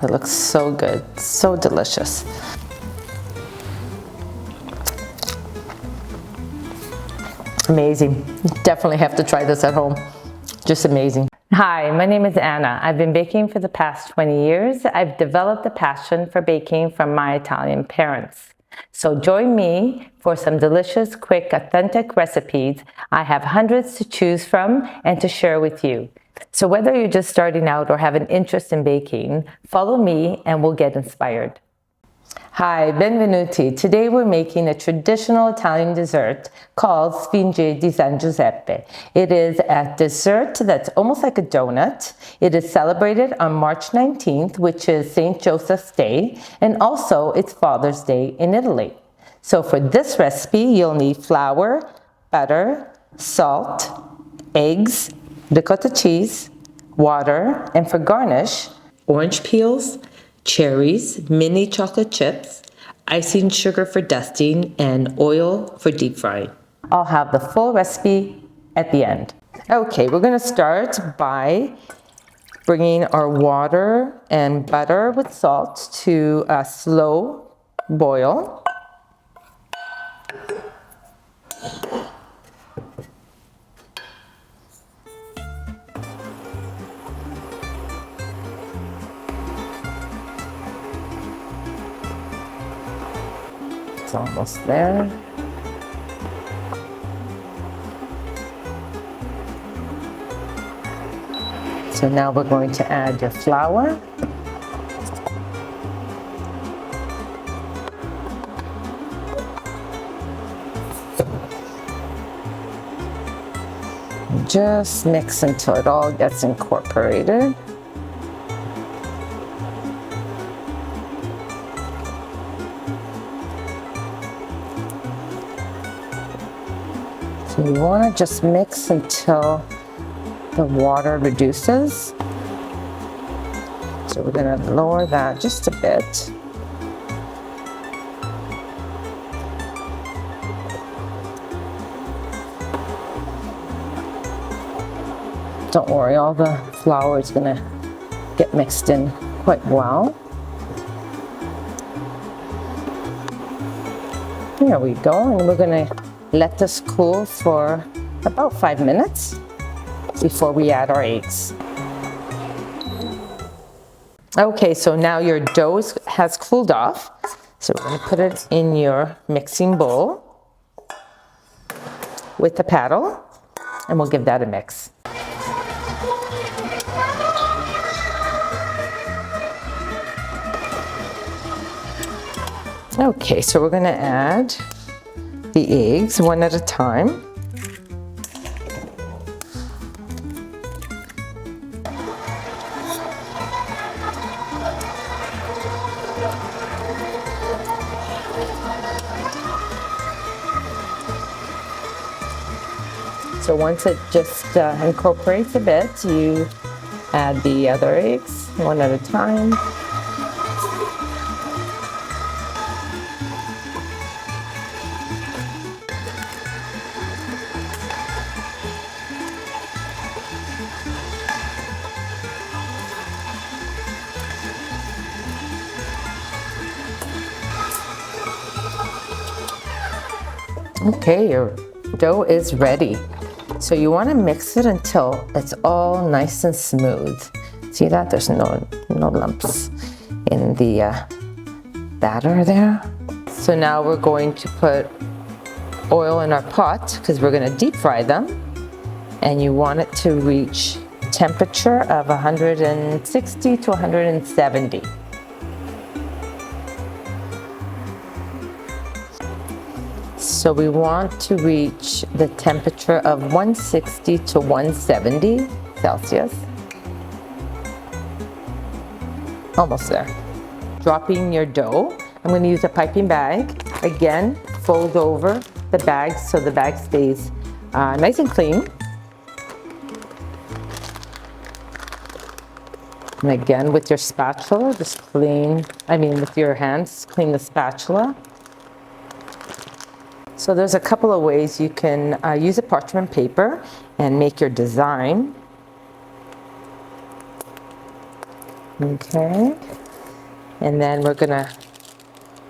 it looks so good, so delicious. Amazing. Definitely have to try this at home. Just amazing. Hi, my name is Anna. I've been baking for the past 20 years. I've developed a passion for baking from my Italian parents. So join me for some delicious, quick, authentic recipes. I have hundreds to choose from and to share with you. So whether you're just starting out or have an interest in baking, follow me and we'll get inspired. Hi, benvenuti. Today we're making a traditional Italian dessert called Sfince di San Giuseppe. It is a dessert that's almost like a donut. It is celebrated on March 19th, which is St. Joseph's Day, and also it's Father's Day in Italy. So for this recipe, you'll need flour, butter, salt, eggs, ricotta cheese, water, and for garnish, orange peels, cherries, mini chocolate chips, icing sugar for dusting, and oil for deep frying. I'll have the full recipe at the end. Okay, we're going to start by bringing our water and butter with salt to a slow boil. It's almost there. So now we're going to add your flour. Just mix until it all gets incorporated. So you want to just mix until the water reduces. So we're going to lower that just a bit. Don't worry, all the flour is going to get mixed in quite well. There we go, and we're going to let this cool for about 5 minutes before we add our eggs. Okay, so now your dough has cooled off. So we're going to put it in your mixing bowl with the paddle, and we'll give that a mix. Okay, so we're going to add the eggs one at a time. So once it just incorporates a bit, you add the other eggs one at a time. Okay, your dough is ready. So you want to mix it until it's all nice and smooth. See that? There's no lumps in the batter there. So now we're going to put oil in our pot because we're going to deep fry them. And you want it to reach temperature of 160 to 170. So we want to reach the temperature of 160 to 170 Celsius. Almost there. Dropping your dough. I'm going to use a piping bag. Again, fold over the bag so the bag stays nice and clean. And again, with your spatula, just with your hands, clean the spatula. So there's a couple of ways you can use a parchment paper and make your design. Okay, and then we're gonna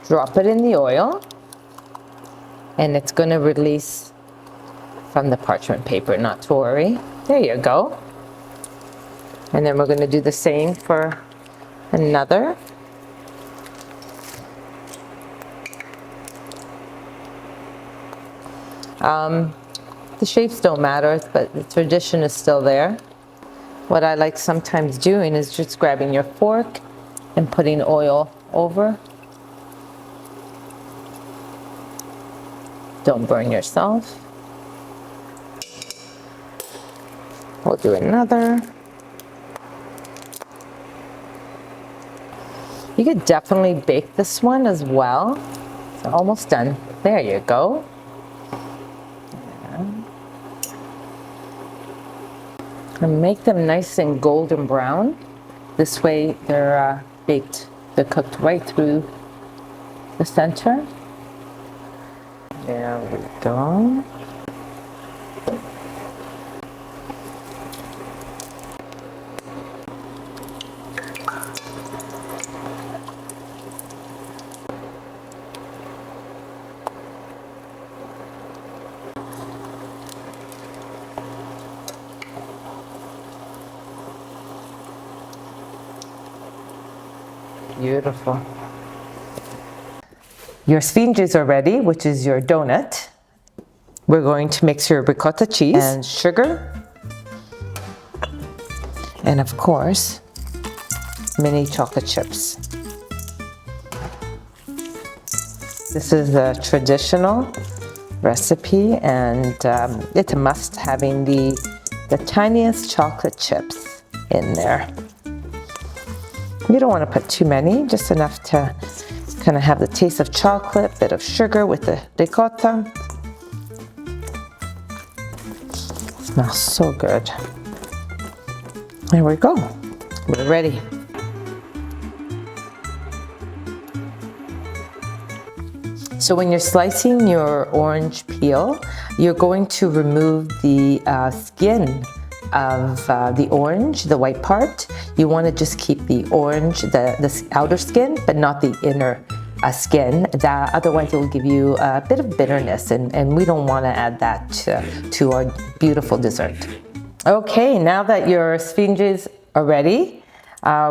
drop it in the oil, and it's gonna release from the parchment paper, not to worry. There you go. And then we're gonna do the same for another. The shapes don't matter, but the tradition is still there. What I like sometimes doing is just grabbing your fork and putting oil over. Don't burn yourself. We'll do another. You could definitely bake this one as well. It's almost done. There you go. And make them nice and golden brown. This way they're baked, they're cooked right through the center. There we go. Beautiful. Your sfinges are ready, which is your donut. We're going to mix your ricotta cheese and sugar. And of course, mini chocolate chips. This is a traditional recipe, and it's a must having the tiniest chocolate chips in there. You don't want to put too many, just enough to kind of have the taste of chocolate, bit of sugar with the ricotta. Smells so good. There we go. We're ready. So when you're slicing your orange peel, you're going to remove the skin of the orange, the white part. You want to just keep the orange, the outer skin, but not the inner skin. Otherwise it will give you a bit of bitterness, and we don't want to add that to our beautiful dessert. Okay, now that your sfinges are ready,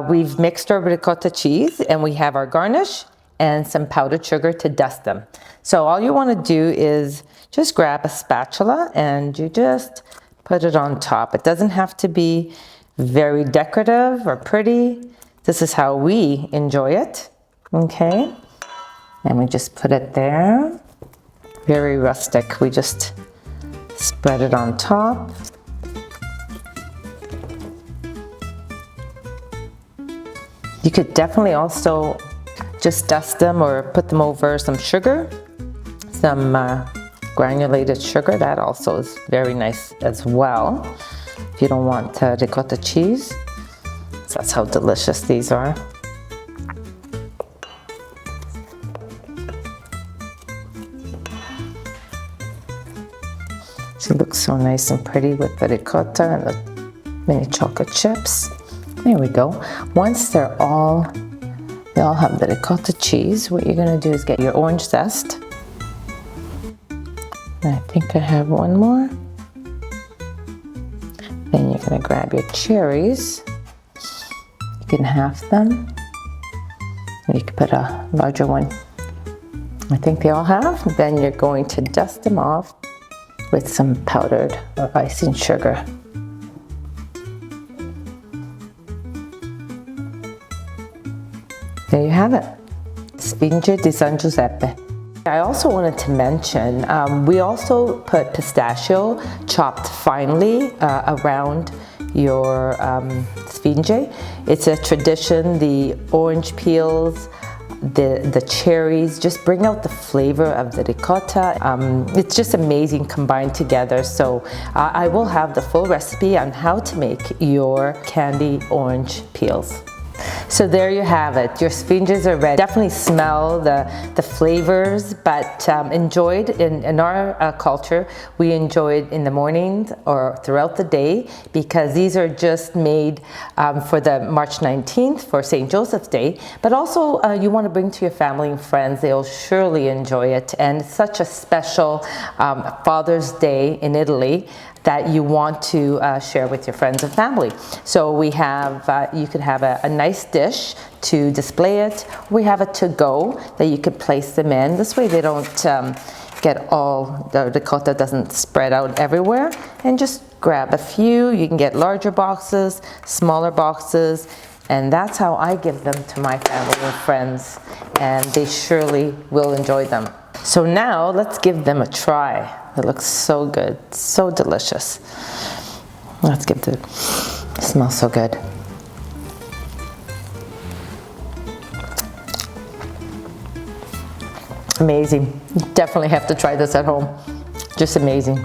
we've mixed our ricotta cheese, and we have our garnish and some powdered sugar to dust them. So all you want to do is just grab a spatula and you just put it on top. It doesn't have to be very decorative or pretty. This is how we enjoy it, okay? And we just put it there. Very rustic. We just spread it on top. You could definitely also just dust them or put them over some sugar, some granulated sugar. That also is very nice as well if you don't want ricotta cheese. So that's how delicious these are. It looks so nice and pretty with the ricotta and the mini chocolate chips. There we go. Once they all have the ricotta cheese, what you're going to do is get your orange zest. I think I have one more. Then you're going to grab your cherries. You can half them. You can put a larger one. I think they all have. Then you're going to dust them off with some powdered or icing sugar. There you have it. Sfince di San Giuseppe. I also wanted to mention, we also put pistachio chopped finely around your sfinge. It's a tradition. The orange peels, the cherries just bring out the flavor of the ricotta. It's just amazing combined together. So I will have the full recipe on how to make your candy orange peels. So there you have it. Your sphinges are ready. Definitely smell the flavors, but enjoyed in our culture. We enjoyed in the mornings or throughout the day, because these are just made for the March 19th for St. Joseph's Day. But also you want to bring to your family and friends. They'll surely enjoy it. And it's such a special Father's Day in Italy that you want to share with your friends and family. So we have, you could have a nice dish to display it. We have a to-go that you could place them in. This way they don't get all, the ricotta doesn't spread out everywhere. And just grab a few. You can get larger boxes, smaller boxes, and that's how I give them to my family and friends. And they surely will enjoy them. So now let's give them a try. It looks so good, so delicious. Let's give it, it smells so good. Amazing. You definitely have to try this at home. Just amazing.